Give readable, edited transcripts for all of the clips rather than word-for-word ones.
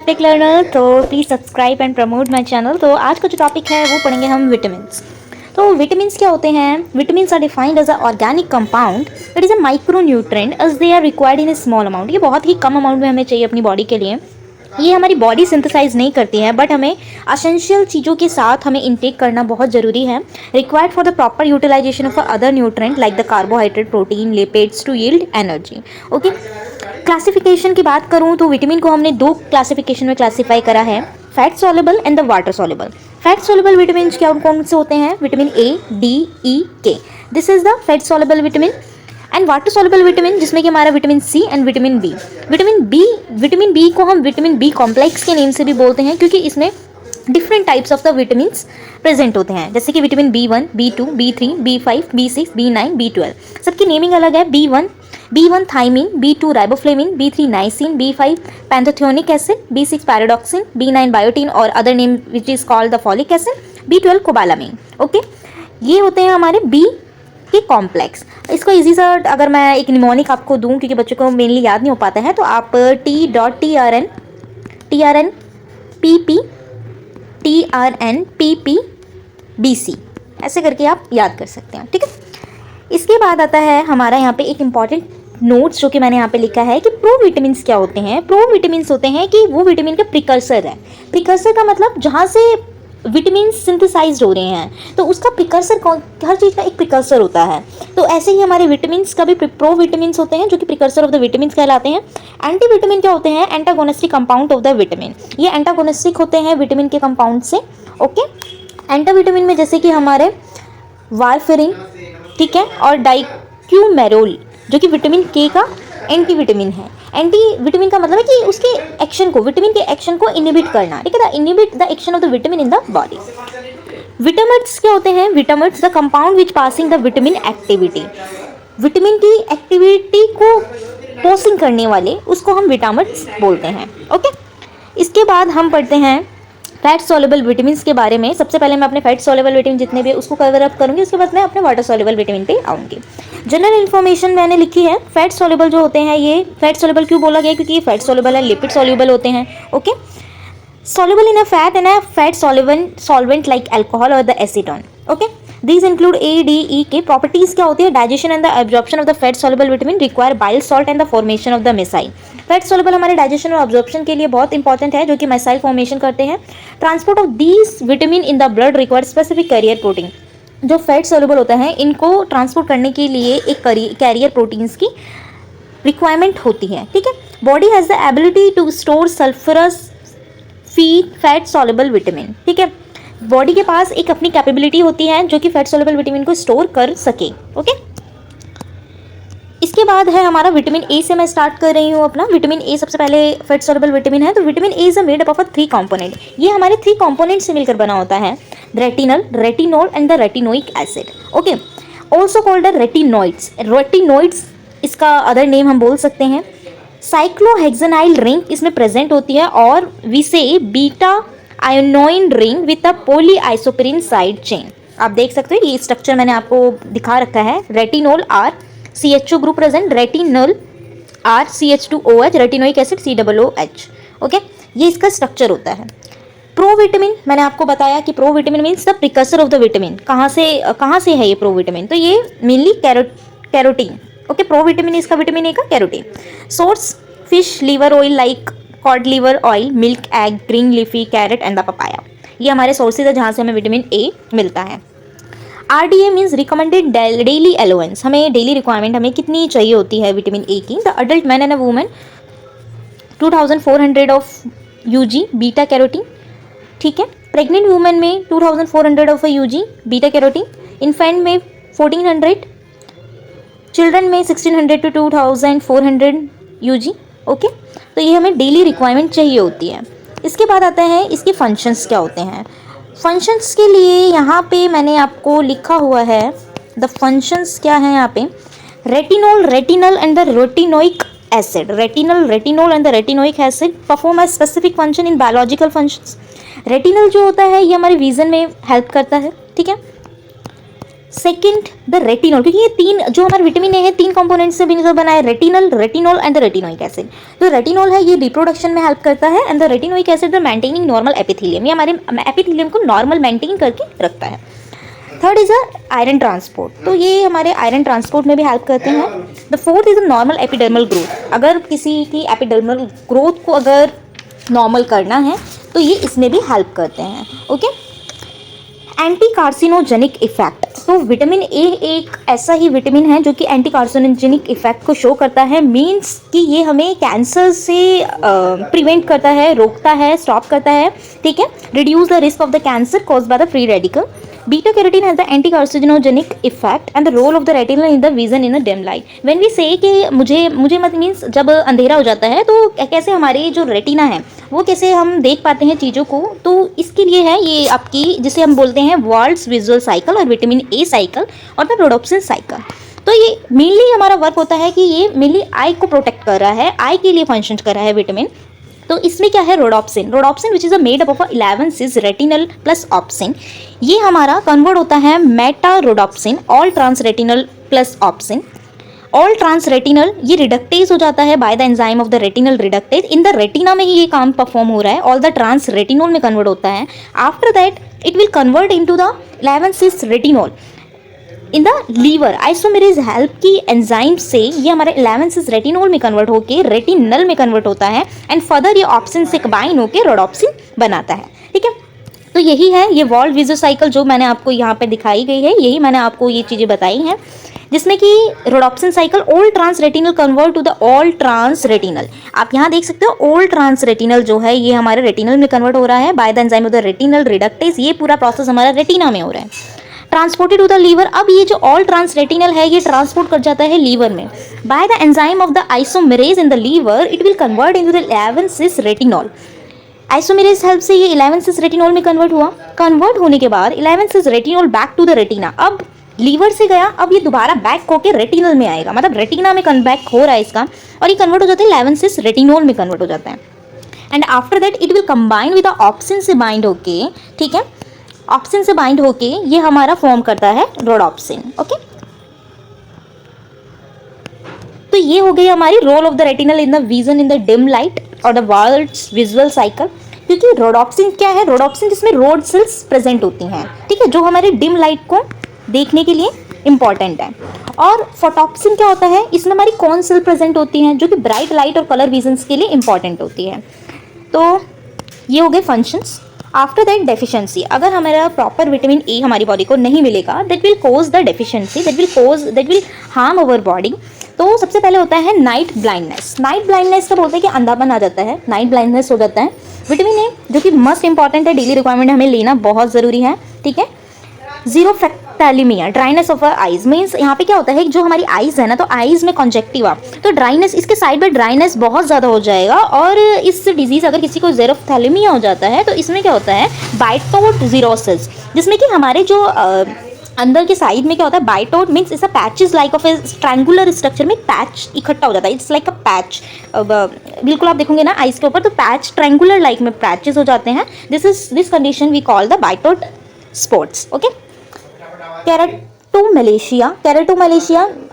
Take learner, तो please subscribe and promote my channel. तो आज का जो टॉपिक है वो पढ़ेंगे हम विटामिन्स। तो विटामिन्स क्या होते हैं? Vitamins are defined as a organic compound it is a micro nutrient as they are required in a small amount. ये बहुत ही कम अमाउंट में हमें चाहिए अपनी बॉडी के लिए। ये हमारी बॉडी सिंथेसाइज नहीं करती है, बट हमें असेंशियल चीज़ों के साथ हमें इनटेक करना बहुत ज़रूरी है। Required for the proper utilization of other nutrient like the carbohydrate, protein, lipids to yield energy. Okay, classification की बात करूँ तो विटामिन को हमने दो क्लासिफिकेशन में क्लासीफाई करा है, fat soluble and the water soluble. Fat soluble vitamin क्या कौन से होते हैं? Vitamin A, D, E, K, this is the fat soluble vitamin. And water soluble vitamin जिसमें कि हमारा vitamin C and vitamin B. Vitamin B को हम विटामिन बी कॉम्प्लेक्स के नेम से भी बोलते हैं, क्योंकि इसमें different types of the vitamin present होते हैं, जैसे कि vitamin B1, B2, B3, B5, B6, B9, B12। सबकी नेमिंग अलग है। B1 thiamine, B2 riboflavin, B3 niacin, B5 pantothenic acid, B6 pyridoxine, B9 biotin और other name which is called the folic acid, B12 cobalamin. Okay, ये होते हैं हमारे B के complex. इसको इजी सा अगर मैं एक निमोनिक आपको दूं, क्योंकि बच्चों को मेनली याद नहीं हो पाता है, तो आप TRNPPBC ऐसे करके आप याद कर सकते हैं। ठीक है, इसके बाद आता है हमारा यहाँ पे एक इम्पॉर्टेंट नोट्स जो कि मैंने यहाँ पे लिखा है कि प्रो विटामिन्स क्या होते हैं। प्रो विटामिन्स होते हैं कि वो विटामिन का प्रिकर्सर है। प्रिकर्सर का मतलब जहाँ से विटामिन सिंथेसाइज्ड हो रहे हैं, तो उसका प्रिकर्सर हर चीज़ का एक प्रिकर्सर होता है। तो ऐसे ही हमारे विटामिन्स का भी प्रो विटामिन्स होते हैं जो कि प्रिकर्सर ऑफ द विटामिन्स कहलाते हैं। एंटी विटामिन क्या होते हैं? Antagonistic compound of the vitamin. ये एंटागोनिस्टिक होते हैं विटामिन के कंपाउंड से। ओके, एंटा विटामिन में जैसे कि हमारे वारफेरिन, ठीक है, और डाइक्यूमेरोल जो कि विटामिन के का एंटी विटामिन है। एंटी विटामिन का मतलब है कि उसके एक्शन को, विटामिन के एक्शन को इनहिबिट करना। ठीक है, inhibit the action of the vitamin in the body. Vitamins क्या होते हैं? Vitamins the compound which passing the vitamin activity. Vitamin की एक्टिविटी को पोसिंग करने वाले उसको हम विटामिन्स बोलते हैं। ओके, इसके बाद हम पढ़ते हैं फैट सॉल्युबल विटामिन्स के बारे में। सबसे पहले मैं अपने फैट सॉल्युबल विटामिन जितने भी उसको कवर अप करूंगी, उसके बाद मैं अपने वाटर सॉल्युबल विटामिन पे आऊँगी। जनरल इन्फॉर्मेशन मैंने लिखी है। फैट सॉल्युबल जो होते हैं, ये फैट सॉल्युबल क्यों बोला गया? क्योंकि ये फैट सॉल्युबल है, लिपिड सॉल्युबल होते हैं। Okay, soluble in a fat and a fat solvent like alcohol or the acetone. Okay, these include A, D, E, K. Properties क्या होती है? digestion and the absorption of the fat soluble vitamin require bile salt and the formation of the micelle. Fat soluble हमारे digestion और absorption के लिए बहुत important है, जो कि मिसाइल फॉर्मेशन करते हैं। Transport of these vitamin in the blood require specific carrier protein. जो फैट soluble होता है, इनको ट्रांसपोर्ट करने के लिए एक कैरियर प्रोटीन्स की रिक्वायरमेंट होती है। ठीक है, body has the ability to store sulphurous fat soluble vitamin. ठीक है, बॉडी के पास एक अपनी कैपेबिलिटी होती है जो कि फैट सॉल्युबल विटामिन को स्टोर कर सके। ओके, इसके बाद है हमारा विटामिन ए से मैं स्टार्ट कर रही हूँ अपना। विटामिन ए सबसे पहले फैट सॉल्युबल विटामिन है। तो vitamin A is made up of 3 component. ये हमारे 3 कंपोनेंट से मिलकर बना होता है, retinal, retinol and the retinoic acid. Okay, also called the retinoids. Retinoids इसका अदर नेम हम बोल सकते हैं। साइक्लोहेक्सेनाइल रिंग इसमें प्रेजेंट होती है, और वी से beta ionone ring with a poly isoprene side chain. आप देख सकते हो, ये स्ट्रक्चर मैंने आपको दिखा रखा है। Retinol are CHO group present, retinal are CH2OH, retinoic acid COOH। Okay, ये इसका स्ट्रक्चर होता है। प्रो विटामिन मैंने आपको बताया कि pro vitamin means the precursor of the vitamin. कहाँ से है ये प्रो विटामिन? तो ये mainly carotene. Okay, pro vitamin इसका विटामिन ए का carotene. Source fish liver oil like cod liver oil, milk, egg, green leafy, carrot and the papaya. ये हमारे सोर्सेज है जहाँ से हमें विटामिन ए मिलता है। RDA means recommended daily allowance. हमें डेली रिक्वायरमेंट हमें कितनी चाहिए होती है विटामिन ए की? The adult man and a women 2400 of UG beta carotene. ठीक है, प्रेग्नेंट वुमेन में 2400 of UG beta carotene, infant में 1400, चिल्ड्रन में 1600 to 2400 UG। ओके, तो ये हमें डेली रिक्वायरमेंट चाहिए होती है। इसके बाद आता है इसके फंक्शंस क्या होते हैं। फंक्शंस के लिए यहाँ पे मैंने आपको लिखा हुआ है, द फंक्शंस क्या है यहाँ पे? Retinol, retinal and the retinoic acid. Retinal, retinol and the retinoic acid perform a specific function in biological functions. Retinal जो होता है ये हमारे विजन में हेल्प करता है। ठीक है, सेकंड द रेटिनॉल, क्योंकि ये तीन जो हमारे विटामिन ए है 3 कंपोनेंट से मिलकर बना है, retinal, retinol and the retinoic acid. जो रेटिनॉल है ये रिप्रोडक्शन में हेल्प करता है and the retinoic acid the maintaining normal epithelium, ये हमारे एपिथेलियम को नॉर्मल मेंटेन करके रखता है। थर्ड इज आयरन ट्रांसपोर्ट, तो ये हमारे आयरन ट्रांसपोर्ट में भी हेल्प करते हैं। The fourth is normal epidermal growth, अगर किसी की एपिडर्मल ग्रोथ को अगर नॉर्मल करना है तो ये इसमें भी हेल्प करते हैं। ओके, एंटी कार्सिनोजेनिक इफेक्ट, तो विटामिन ए एक ऐसा ही विटामिन है जो कि एंटी कार्सिनोजेनिक इफेक्ट को शो करता है, मीन्स कि ये हमें कैंसर से प्रिवेंट करता है, रोकता है, स्टॉप करता है, ठीक है, reduce the risk of the cancer cause by the free radical. Beta carotene has the anti carcinogenic effect and the role of the retinal in the vision in a dim light. When we say कि मुझे मत means जब अंधेरा हो जाता है तो कैसे हमारे जो रेटिना है वो कैसे हम देख पाते हैं चीज़ों को, तो इसके लिए है ये आपकी जिसे हम बोलते हैं वर्ल्ड्स विजुअल साइकिल और विटामिन ए साइकिल और द रोडोप्सिन साइकिल। तो ये मेनली हमारा वर्क होता है कि ये मेनली आई को प्रोटेक्ट कर रहा है, आई के लिए फंक्शन कर रहा है विटामिन। तो इसमें क्या है, rhodopsin, rhodopsin which is a made up of 11 cis retinal plus opsin, ये हमारा कन्वर्ट होता है meta rhodopsin all trans retinal plus opsin. All trans retinal ये रिडक्टेज हो जाता है by the enzyme of the retinal reductase, in the retina में ही ये काम परफॉर्म हो रहा है, ऑल द ट्रांस रेटिनोल में कन्वर्ट होता है। After that it will convert into the 11 cis retinol in the liver, isomerase help की एंजाइम से ये हमारे 11 सिस रेटिनोल में कन्वर्ट होकर रेटिनल में कन्वर्ट होता है एंड फर्दर ये ऑप्सिन से कंबाइन होकर रोडोप्सिन बनाता है। ठीक है, तो यही है ये वर्ल्ड विजुअल साइकिल जो मैंने आपको यहाँ पे दिखाई गई है, यही मैंने आपको ये चीज़ें बताई हैं, जिसमें कि rhodopsin cycle all trans retinal convert to the all trans retinal. आप यहाँ देख सकते हो ऑल ट्रांस रेटिनल जो है ये हमारे रेटिनल में कन्वर्ट हो रहा है by the enzyme of the retinal reductase, ये पूरा प्रोसेस हमारा रेटिना में हो रहा है। ट्रांसपोर्टेड टू द लीवर, अब ये जो ऑल ट्रांस रेटिनल है ये ट्रांसपोर्ट कर जाता है लीवर में by the enzyme of the isomerase in the liver, it will convert into the 11 cis retinol. Isomerase help से ये 11 सिस रेटिनॉल में कन्वर्ट हुआ, कन्वर्ट होने के बाद 11 cis retinol back to the retina, अब लीवर से गया, अब ये दोबारा बैक होकर रेटिनल में आएगा, मतलब रेटिना में बैक हो रहा है इसका, और ये कन्वर्ट हो जाता है 11 सिस रेटिनॉल में कन्वर्ट हो जाता है। And after that it will combine with the obscene से बाइंड होके, ठीक है, ऑप्सिन से बाइंड होके ये हमारा फॉर्म करता है रोडोप्सिन। ओके, तो ये हो गई हमारी role of the retinal in the vision in the dim light और द वर्ल्ड्स विजुअल साइकिल। क्योंकि रोडोप्सिन क्या है, रोडोप्सिन जिसमें रोड सेल्स प्रेजेंट होती हैं, ठीक है, जो हमारे डिम लाइट को देखने के लिए इंपॉर्टेंट है। और फोटोप्सिन क्या होता है, इसमें हमारी कौन सेल प्रेजेंट होती हैं जो कि ब्राइट लाइट और कलर विजन्स के लिए इंपॉर्टेंट होती है। तो ये हो गए फंक्शंस। आफ्टर दैट डेफिशिएंसी, अगर हमारा प्रॉपर विटामिन ए हमारी बॉडी को नहीं मिलेगा, that will cause the deficiency, that will harm our body. तो सबसे पहले होता है नाइट ब्लाइंडनेस। नाइट ब्लाइंडनेस का बोलते हैं कि अंधापन आ जाता है, नाइट ब्लाइंडनेस हो जाता है। विटामिन ए जो कि मस्ट इंपॉर्टेंट है, डेली रिक्वायरमेंट हमें लेना बहुत ज़रूरी है, ठीक है। जीरोफ्रेक्टालिमिया, ड्राइनेस ऑफ आइज, मीन्स यहाँ पे क्या होता है, जो हमारी आइज है ना, तो आइज में कॉन्जेक्टिवा, तो ड्राइनेस, इसके साइड में ड्राइनेस बहुत ज़्यादा हो जाएगा। और इस डिजीज़ अगर किसी को जीरोफ्रेक्टालिमिया हो जाता है तो इसमें क्या होता है, बाइटोट जीरोसिस, जिसमें कि हमारे जो अंदर के साइड में क्या होता है, Bitot means it's a patches like of a triangular structure में पैच इकट्ठा हो जाता है, इट्स लाइक अ पैच। बिल्कुल आप देखोगे ना आइज के ऊपर तो पैच ट्रायंगुलर लाइक में पैचेस हो जाते हैं, this condition we call the Bitot spots. Okay, keratomalacia,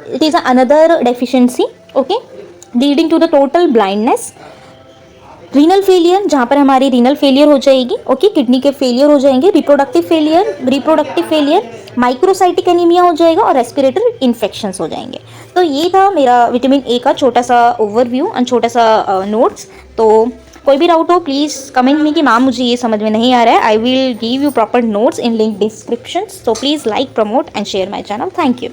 it is another deficiency, okay, leading to the total blindness। Renal failure, जहाँ पर हमारी रीनल फेलियर हो जाएगी, ओके, किडनी के फेलियर हो जाएंगे, रिप्रोडक्टिव फेलियर, माइक्रोसाइटिक एनीमिया हो जाएगा और रेस्पिरेटरी इन्फेक्शंस हो जाएंगे। तो ये था मेरा विटामिन ए का छोटा सा ओवरव्यू एंड छोटा सा नोट्स। तो कोई भी डाउट हो प्लीज़ कमेंट में कि मैम मुझे ये समझ में नहीं आ रहा है, I will give you proper notes in link description. So please like, promote and share my channel. Thank you.